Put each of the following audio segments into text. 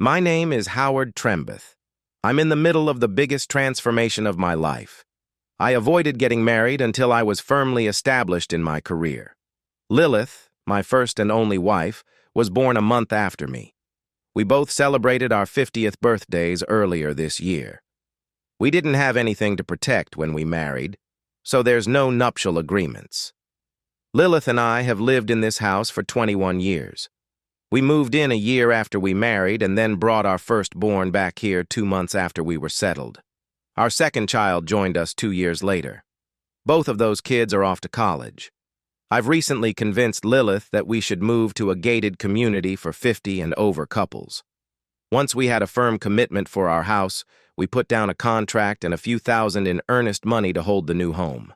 My name is Howard Trembeth. I'm in the middle of the biggest transformation of my life. I avoided getting married until I was firmly established in my career. Lilith, my first and only wife, was born a month after me. We both celebrated our 50th birthdays earlier this year. We didn't have anything to protect when we married, so there's no nuptial agreements. Lilith and I have lived in this house for 21 years. We moved in a year after we married and then brought our firstborn back here 2 months after we were settled. Our second child joined us 2 years later. Both of those kids are off to college. I've recently convinced Lilith that we should move to a gated community for 50 and over couples. Once we had a firm commitment for our house, we put down a contract and a few thousand in earnest money to hold the new home.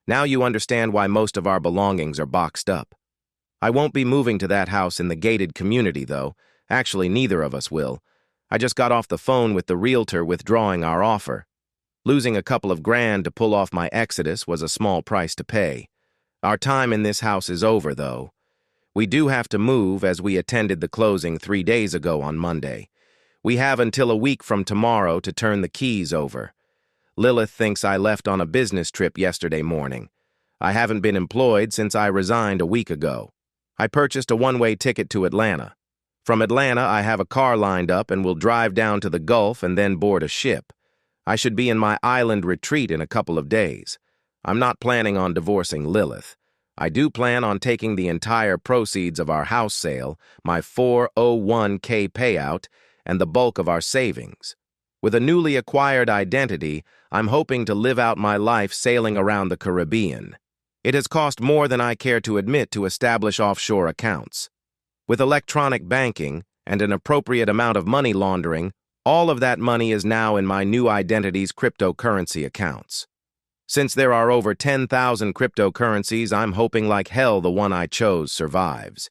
Now you understand why most of our belongings are boxed up. I won't be moving to that house in the gated community, though. Actually, neither of us will. I just got off the phone with the realtor withdrawing our offer. Losing a couple of grand to pull off my exodus was a small price to pay. Our time in this house is over, though. We do have to move as we attended the closing 3 days ago on Monday. We have until a week from tomorrow to turn the keys over. Lilith thinks I left on a business trip yesterday morning. I haven't been employed since I resigned a week ago. I purchased a one-way ticket to Atlanta. From Atlanta, I have a car lined up and will drive down to the Gulf and then board a ship. I should be in my island retreat in a couple of days. I'm not planning on divorcing Lilith. I do plan on taking the entire proceeds of our house sale, my 401k payout, and the bulk of our savings. With a newly acquired identity, I'm hoping to live out my life sailing around the Caribbean. It has cost more than I care to admit to establish offshore accounts. With electronic banking and an appropriate amount of money laundering, all of that money is now in my new identity's cryptocurrency accounts. Since there are over 10,000 cryptocurrencies, I'm hoping like hell the one I chose survives.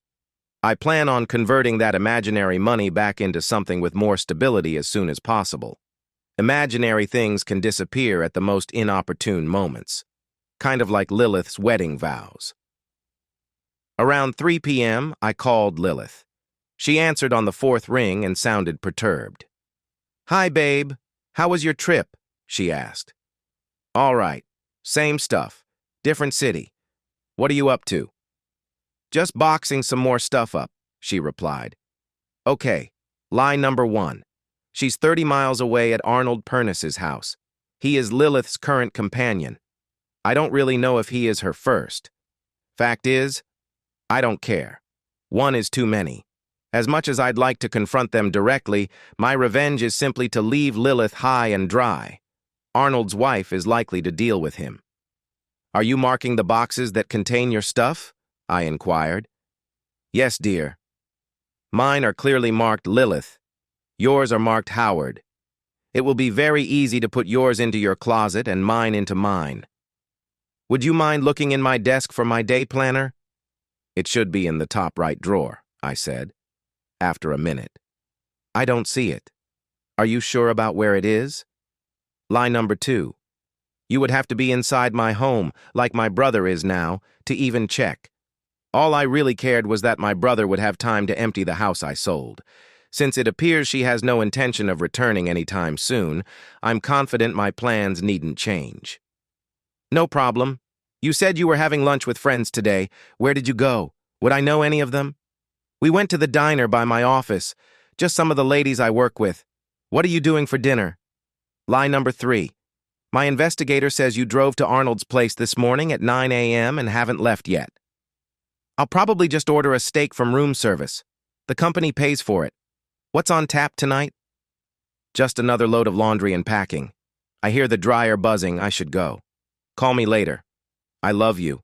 I plan on converting that imaginary money back into something with more stability as soon as possible. Imaginary things can disappear at the most inopportune moments, kind of like Lilith's wedding vows. Around 3 p.m., I called Lilith. She answered on the 4th ring and sounded perturbed. "Hi, babe. How was your trip?" she asked. "All right. Same stuff. Different city. What are you up to?" "Just boxing some more stuff up," she replied. "Okay. Lie number 1. She's 30 miles away at Arnold Perniss's house. He is Lilith's current companion. I don't really know if he is her first. Fact is, I don't care. One is too many. As much as I'd like to confront them directly, my revenge is simply to leave Lilith high and dry. Arnold's wife is likely to deal with him." "Are you marking the boxes that contain your stuff?" I inquired. "Yes, dear. Mine are clearly marked Lilith. Yours are marked Howard. It will be very easy to put yours into your closet and mine into mine. Would you mind looking in my desk for my day planner?" "It should be in the top right drawer," I said. After a minute. "I don't see it. Are you sure about where it is?" "Lie number 2. You would have to be inside my home, like my brother is now, to even check. All I really cared was that my brother would have time to empty the house I sold. Since it appears she has no intention of returning anytime soon, I'm confident my plans needn't change." "No problem. You said you were having lunch with friends today. Where did you go? Would I know any of them?" "We went to the diner by my office. Just some of the ladies I work with. What are you doing for dinner?" "Lie number 3. My investigator says you drove to Arnold's place this morning at 9 a.m. and haven't left yet." "I'll probably just order a steak from room service. The company pays for it. What's on tap tonight?" "Just another load of laundry and packing. I hear the dryer buzzing. I should go. Call me later. I love you."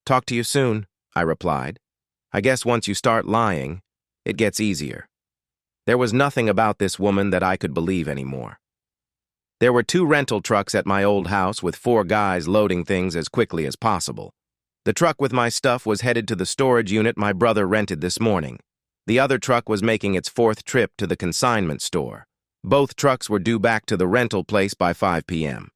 "Talk to you soon," I replied. I guess once you start lying, it gets easier. There was nothing about this woman that I could believe anymore. There were 2 rental trucks at my old house with 4 guys loading things as quickly as possible. The truck with my stuff was headed to the storage unit my brother rented this morning. The other truck was making its 4th trip to the consignment store. Both trucks were due back to the rental place by 5 p.m.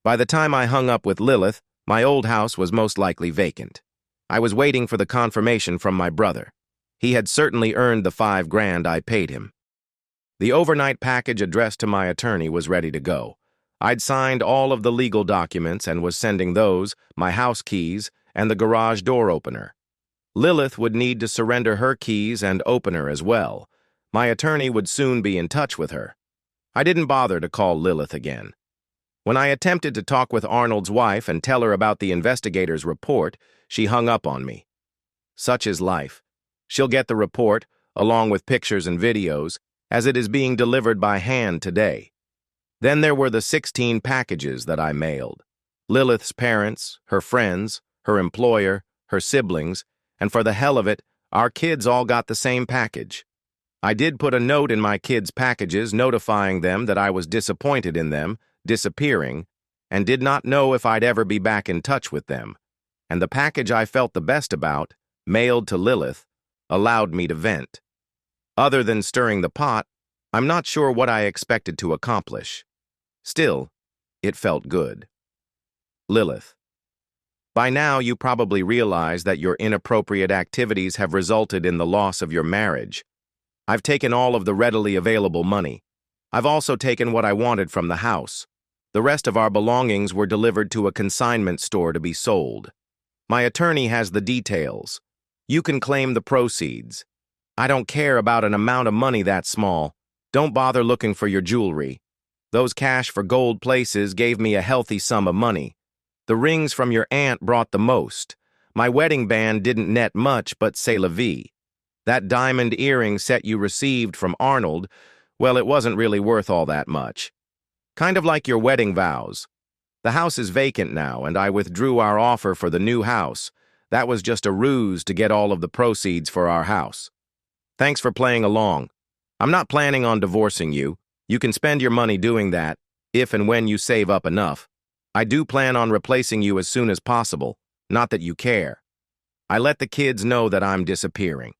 By the time I hung up with Lilith, my old house was most likely vacant. I was waiting for the confirmation from my brother. He had certainly earned the 5 grand I paid him. The overnight package addressed to my attorney was ready to go. I'd signed all of the legal documents and was sending those, my house keys, and the garage door opener. Lilith would need to surrender her keys and opener as well. My attorney would soon be in touch with her. I didn't bother to call Lilith again. When I attempted to talk with Arnold's wife and tell her about the investigator's report, she hung up on me. Such is life. She'll get the report, along with pictures and videos, as it is being delivered by hand today. Then there were the 16 packages that I mailed. Lilith's parents, her friends, her employer, her siblings, and for the hell of it, our kids all got the same package. I did put a note in my kids' packages notifying them that I was disappointed in them disappearing and did not know if I'd ever be back in touch with them. And the package I felt the best about, mailed to Lilith, allowed me to vent. Other than stirring the pot, I'm not sure what I expected to accomplish. Still, it felt good. Lilith. By now, you probably realize that your inappropriate activities have resulted in the loss of your marriage. I've taken all of the readily available money. I've also taken what I wanted from the house. The rest of our belongings were delivered to a consignment store to be sold. My attorney has the details. You can claim the proceeds. I don't care about an amount of money that small. Don't bother looking for your jewelry. Those cash for gold places gave me a healthy sum of money. The rings from your aunt brought the most. My wedding band didn't net much, but c'est la vie. That diamond earring set you received from Arnold, well, it wasn't really worth all that much. Kind of like your wedding vows. The house is vacant now, and I withdrew our offer for the new house. That was just a ruse to get all of the proceeds for our house. Thanks for playing along. I'm not planning on divorcing you. You can spend your money doing that, if and when you save up enough. I do plan on replacing you as soon as possible, not that you care. I let the kids know that I'm disappearing.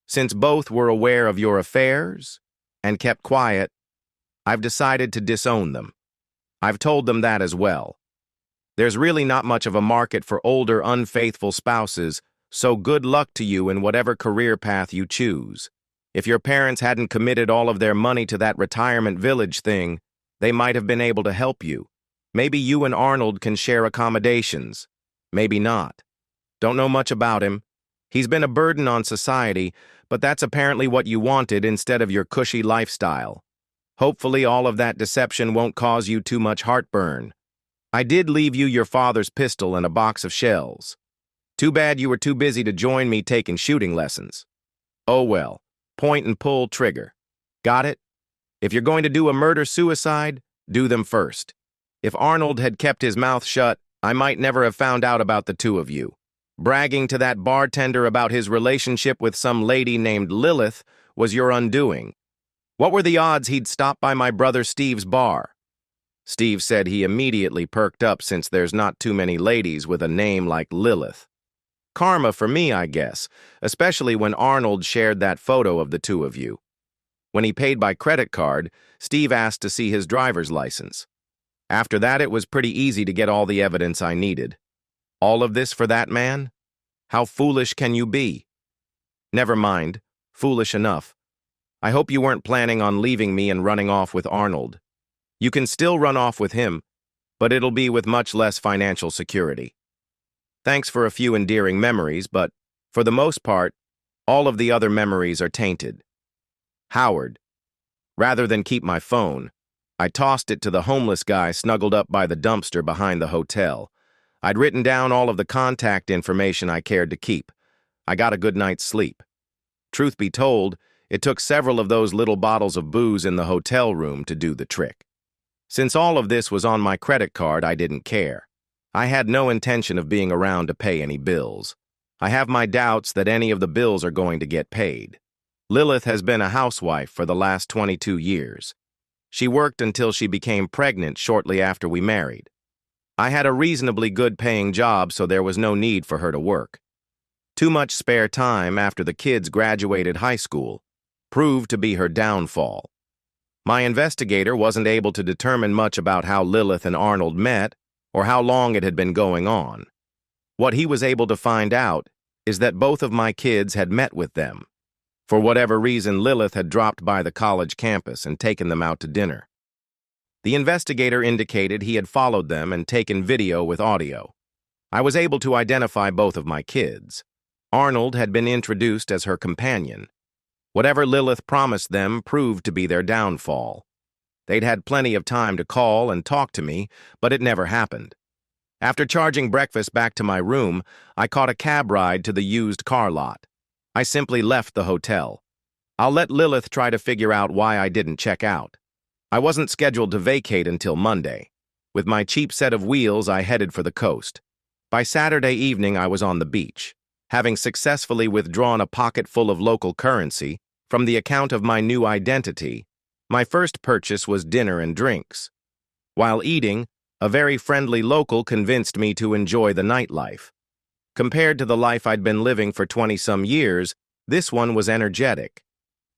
Since both were aware of your affairs and kept quiet, I've decided to disown them. I've told them that as well. There's really not much of a market for older, unfaithful spouses, so good luck to you in whatever career path you choose. If your parents hadn't committed all of their money to that retirement village thing, they might have been able to help you. Maybe you and Arnold can share accommodations. Maybe not. Don't know much about him. He's been a burden on society, but that's apparently what you wanted instead of your cushy lifestyle. Hopefully all of that deception won't cause you too much heartburn. I did leave you your father's pistol and a box of shells. Too bad you were too busy to join me taking shooting lessons. Oh well, point and pull trigger. Got it? If you're going to do a murder-suicide, do them first. If Arnold had kept his mouth shut, I might never have found out about the two of you. Bragging to that bartender about his relationship with some lady named Lilith was your undoing. What were the odds he'd stop by my brother Steve's bar? Steve said he immediately perked up since there's not too many ladies with a name like Lilith. Karma for me, I guess, especially when Arnold shared that photo of the two of you. When he paid by credit card, Steve asked to see his driver's license. After that, it was pretty easy to get all the evidence I needed. All of this for that man? How foolish can you be? Never mind. Foolish enough. I hope you weren't planning on leaving me and running off with Arnold. You can still run off with him, but it'll be with much less financial security. Thanks for a few endearing memories, but, for the most part, all of the other memories are tainted. Howard. Rather than keep my phone, I tossed it to the homeless guy snuggled up by the dumpster behind the hotel. I'd written down all of the contact information I cared to keep. I got a good night's sleep. Truth be told, it took several of those little bottles of booze in the hotel room to do the trick. Since all of this was on my credit card, I didn't care. I had no intention of being around to pay any bills. I have my doubts that any of the bills are going to get paid. Lilith has been a housewife for the last 22 years. She worked until she became pregnant shortly after we married. I had a reasonably good-paying job, so there was no need for her to work. Too much spare time after the kids graduated high school proved to be her downfall. My investigator wasn't able to determine much about how Lilith and Arnold met or how long it had been going on. What he was able to find out is that both of my kids had met with them. For whatever reason, Lilith had dropped by the college campus and taken them out to dinner. The investigator indicated he had followed them and taken video with audio. I was able to identify both of my kids. Arnold had been introduced as her companion. Whatever Lilith promised them proved to be their downfall. They'd had plenty of time to call and talk to me, but it never happened. After charging breakfast back to my room, I caught a cab ride to the used car lot. I simply left the hotel. I'll let Lilith try to figure out why I didn't check out. I wasn't scheduled to vacate until Monday. With my cheap set of wheels, I headed for the coast. By Saturday evening, I was on the beach, having successfully withdrawn a pocket full of local currency from the account of my new identity. My first purchase was dinner and drinks. While eating, a very friendly local convinced me to enjoy the nightlife. Compared to the life I'd been living for 20-some years, this one was energetic.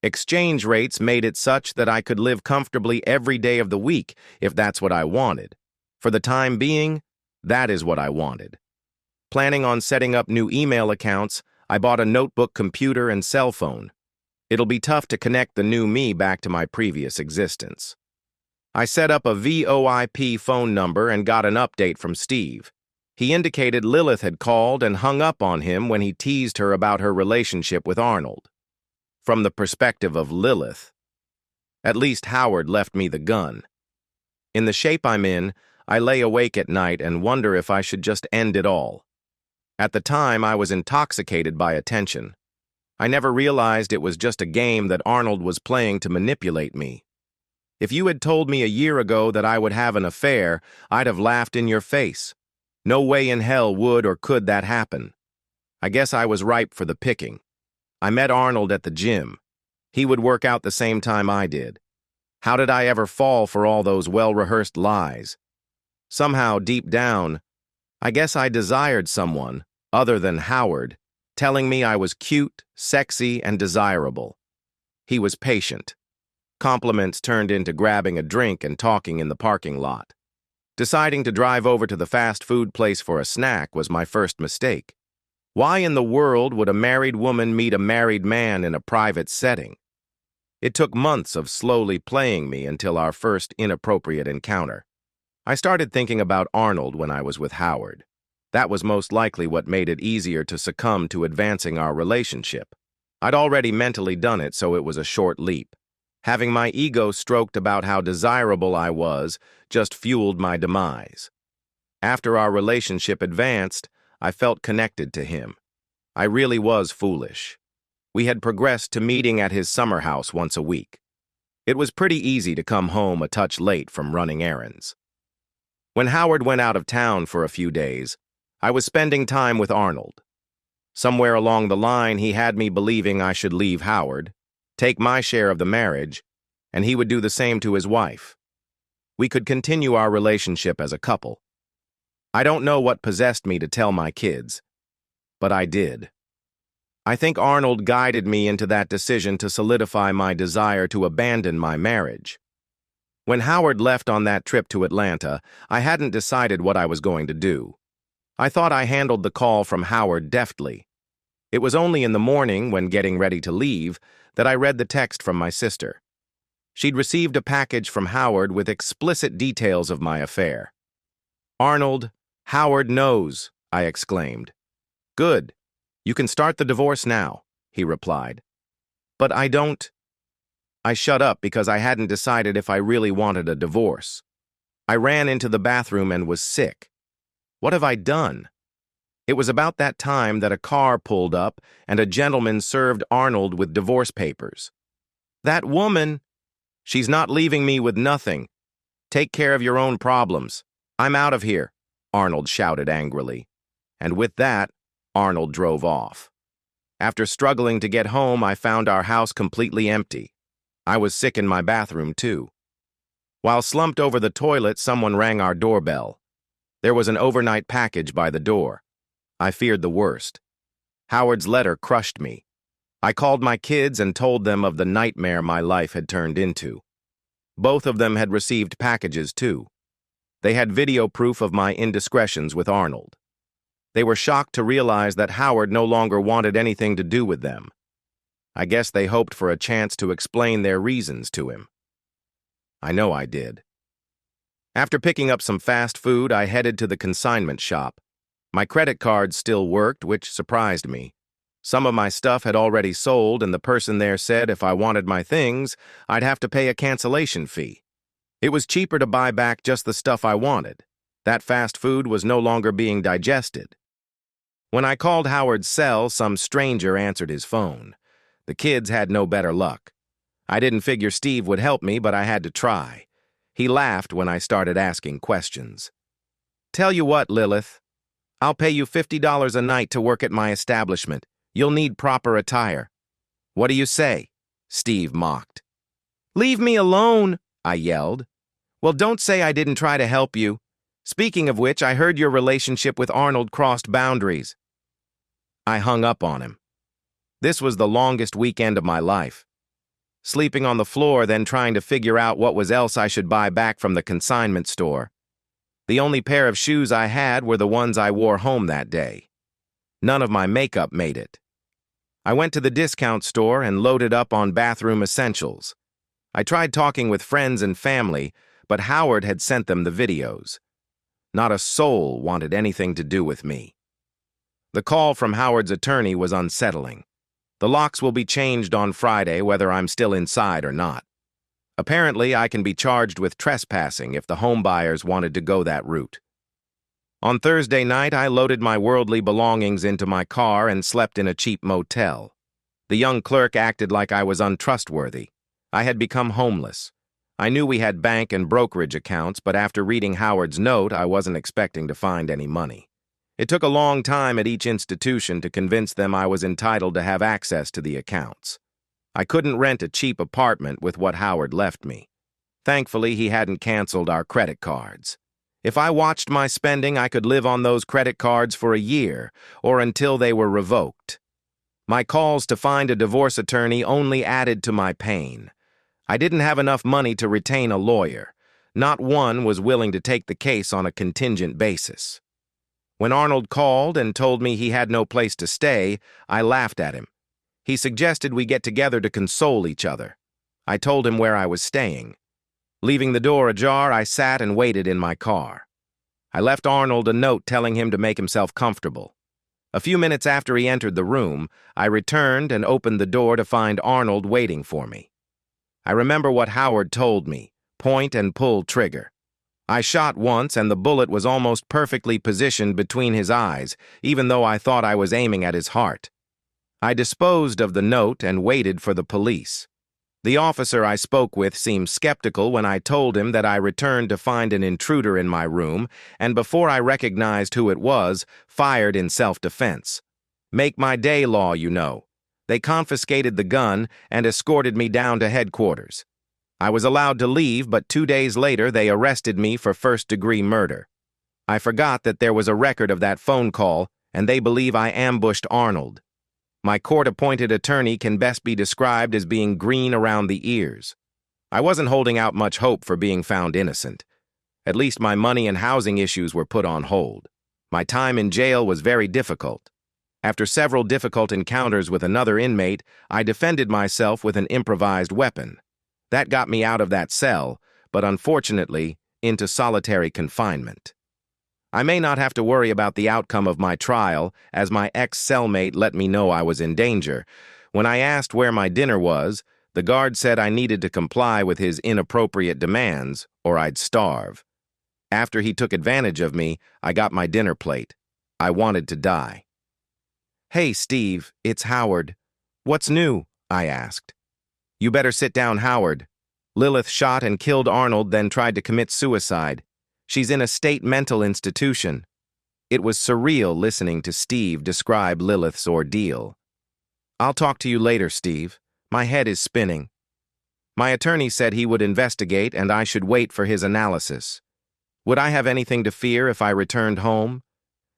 Exchange rates made it such that I could live comfortably every day of the week if that's what I wanted. For the time being, that is what I wanted. Planning on setting up new email accounts, I bought a notebook, computer, and cell phone. It'll be tough to connect the new me back to my previous existence. I set up a VoIP phone number and got an update from Steve. He indicated Lilith had called and hung up on him when he teased her about her relationship with Arnold. From the perspective of Lilith, at least Howard left me the gun. In the shape I'm in, I lay awake at night and wonder if I should just end it all. At the time, I was intoxicated by attention. I never realized it was just a game that Arnold was playing to manipulate me. If you had told me a year ago that I would have an affair, I'd have laughed in your face. No way in hell would or could that happen. I guess I was ripe for the picking. I met Arnold at the gym. He would work out the same time I did. How did I ever fall for all those well-rehearsed lies? Somehow, deep down, I guess I desired someone, other than Howard, telling me I was cute, sexy, and desirable. He was patient. Compliments turned into grabbing a drink and talking in the parking lot. Deciding to drive over to the fast food place for a snack was my first mistake. Why in the world would a married woman meet a married man in a private setting? It took months of slowly playing me until our first inappropriate encounter. I started thinking about Arnold when I was with Howard. That was most likely what made it easier to succumb to advancing our relationship. I'd already mentally done it, so it was a short leap. Having my ego stroked about how desirable I was just fueled my demise. After our relationship advanced, I felt connected to him. I really was foolish. We had progressed to meeting at his summer house once a week. It was pretty easy to come home a touch late from running errands. When Howard went out of town for a few days, I was spending time with Arnold. Somewhere along the line, he had me believing I should leave Howard, take my share of the marriage, and he would do the same to his wife. We could continue our relationship as a couple. I don't know what possessed me to tell my kids, but I did. I think Arnold guided me into that decision to solidify my desire to abandon my marriage. When Howard left on that trip to Atlanta, I hadn't decided what I was going to do. I thought I handled the call from Howard deftly. It was only in the morning, when getting ready to leave, that I read the text from my sister. She'd received a package from Howard with explicit details of my affair. "Arnold, Howard knows," I exclaimed. "Good. You can start the divorce now," he replied. "But I don't—" I shut up because I hadn't decided if I really wanted a divorce. I ran into the bathroom and was sick. What have I done? It was about that time that a car pulled up and a gentleman served Arnold with divorce papers. "That woman, she's not leaving me with nothing. Take care of your own problems. I'm out of here," Arnold shouted angrily. And with that, Arnold drove off. After struggling to get home, I found our house completely empty. I was sick in my bathroom, too. While slumped over the toilet, someone rang our doorbell. There was an overnight package by the door. I feared the worst. Howard's letter crushed me. I called my kids and told them of the nightmare my life had turned into. Both of them had received packages, too. They had video proof of my indiscretions with Arnold. They were shocked to realize that Howard no longer wanted anything to do with them. I guess they hoped for a chance to explain their reasons to him. I know I did. After picking up some fast food, I headed to the consignment shop. My credit card still worked, which surprised me. Some of my stuff had already sold, and the person there said if I wanted my things, I'd have to pay a cancellation fee. It was cheaper to buy back just the stuff I wanted. That fast food was no longer being digested. When I called Howard's cell, some stranger answered his phone. The kids had no better luck. I didn't figure Steve would help me, but I had to try. He laughed when I started asking questions. "Tell you what, Lilith, I'll pay you $50 a night to work at my establishment. You'll need proper attire." "What do you say?" Steve mocked. "Leave me alone," I yelled. "Well, don't say I didn't try to help you. Speaking of which, I heard your relationship with Arnold crossed boundaries." I hung up on him. This was the longest weekend of my life. Sleeping on the floor, then trying to figure out what else I should buy back from the consignment store. The only pair of shoes I had were the ones I wore home that day. None of my makeup made it. I went to the discount store and loaded up on bathroom essentials. I tried talking with friends and family, but Howard had sent them the videos. Not a soul wanted anything to do with me. The call from Howard's attorney was unsettling. The locks will be changed on Friday whether I'm still inside or not. Apparently, I can be charged with trespassing if the homebuyers wanted to go that route. On Thursday night, I loaded my worldly belongings into my car and slept in a cheap motel. The young clerk acted like I was untrustworthy. I had become homeless. I knew we had bank and brokerage accounts, but after reading Howard's note, I wasn't expecting to find any money. It took a long time at each institution to convince them I was entitled to have access to the accounts. I couldn't rent a cheap apartment with what Howard left me. Thankfully, he hadn't canceled our credit cards. If I watched my spending, I could live on those credit cards for a year, or until they were revoked. My calls to find a divorce attorney only added to my pain. I didn't have enough money to retain a lawyer. Not one was willing to take the case on a contingent basis. When Arnold called and told me he had no place to stay, I laughed at him. He suggested we get together to console each other. I told him where I was staying. Leaving the door ajar, I sat and waited in my car. I left Arnold a note telling him to make himself comfortable. A few minutes after he entered the room, I returned and opened the door to find Arnold waiting for me. I remember what Howard told me, point and pull trigger. I shot once and the bullet was almost perfectly positioned between his eyes, even though I thought I was aiming at his heart. I disposed of the note and waited for the police. The officer I spoke with seemed skeptical when I told him that I returned to find an intruder in my room, and before I recognized who it was, fired in self-defense. Make my day law, you know. They confiscated the gun and escorted me down to headquarters. I was allowed to leave, but 2 days later they arrested me for first-degree murder. I forgot that there was a record of that phone call, and they believe I ambushed Arnold. My court-appointed attorney can best be described as being green around the ears. I wasn't holding out much hope for being found innocent. At least my money and housing issues were put on hold. My time in jail was very difficult. After several difficult encounters with another inmate, I defended myself with an improvised weapon. That got me out of that cell, but unfortunately, into solitary confinement. I may not have to worry about the outcome of my trial, as my ex-cellmate let me know I was in danger. When I asked where my dinner was, the guard said I needed to comply with his inappropriate demands, or I'd starve. After he took advantage of me, I got my dinner plate. I wanted to die. "Hey, Steve, it's Howard. What's new?" I asked. "You better sit down, Howard. Lilith shot and killed Arnold, then tried to commit suicide. She's in a state mental institution." It was surreal listening to Steve describe Lilith's ordeal. "I'll talk to you later, Steve. My head is spinning." My attorney said he would investigate and I should wait for his analysis. Would I have anything to fear if I returned home?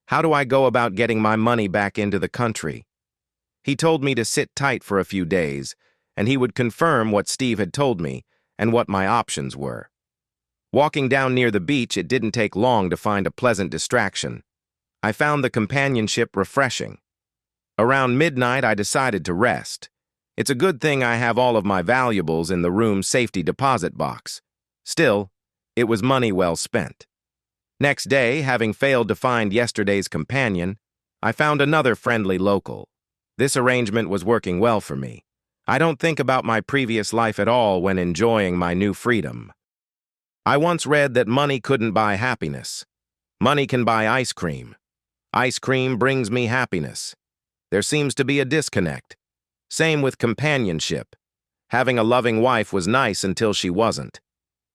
How do I go about getting my money back into the country? He told me to sit tight for a few days, and he would confirm what Steve had told me and what my options were. Walking down near the beach, it didn't take long to find a pleasant distraction. I found the companionship refreshing. Around midnight, I decided to rest. It's a good thing I have all of my valuables in the room's safety deposit box. Still, it was money well spent. Next day, having failed to find yesterday's companion, I found another friendly local. This arrangement was working well for me. I don't think about my previous life at all when enjoying my new freedom. I once read that money couldn't buy happiness. Money can buy ice cream. Ice cream brings me happiness. There seems to be a disconnect. Same with companionship. Having a loving wife was nice until she wasn't.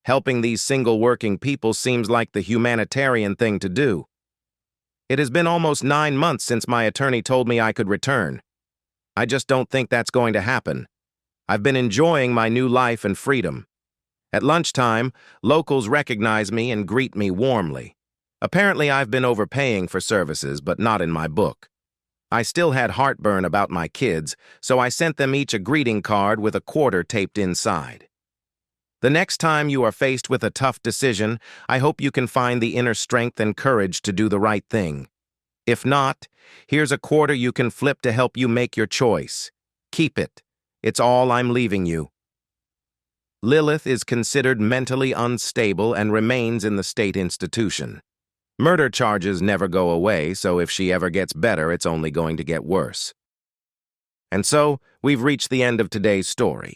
Helping these single working people seems like the humanitarian thing to do. It has been almost 9 months since my attorney told me I could return. I just don't think that's going to happen. I've been enjoying my new life and freedom. At lunchtime, locals recognize me and greet me warmly. Apparently, I've been overpaying for services, but not in my book. I still had heartburn about my kids, so I sent them each a greeting card with a quarter taped inside. The next time you are faced with a tough decision, I hope you can find the inner strength and courage to do the right thing. If not, here's a quarter you can flip to help you make your choice. Keep it. It's all I'm leaving you. Lilith is considered mentally unstable and remains in the state institution. Murder charges never go away, so if she ever gets better, it's only going to get worse. And so, we've reached the end of today's story.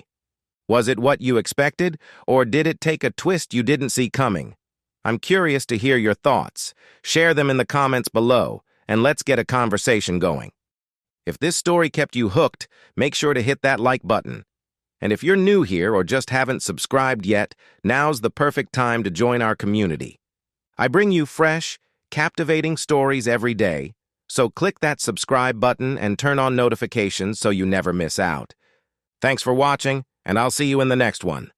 Was it what you expected, or did it take a twist you didn't see coming? I'm curious to hear your thoughts. Share them in the comments below, and let's get a conversation going. If this story kept you hooked, make sure to hit that like button. And if you're new here or just haven't subscribed yet, now's the perfect time to join our community. I bring you fresh, captivating stories every day, so click that subscribe button and turn on notifications so you never miss out. Thanks for watching, and I'll see you in the next one.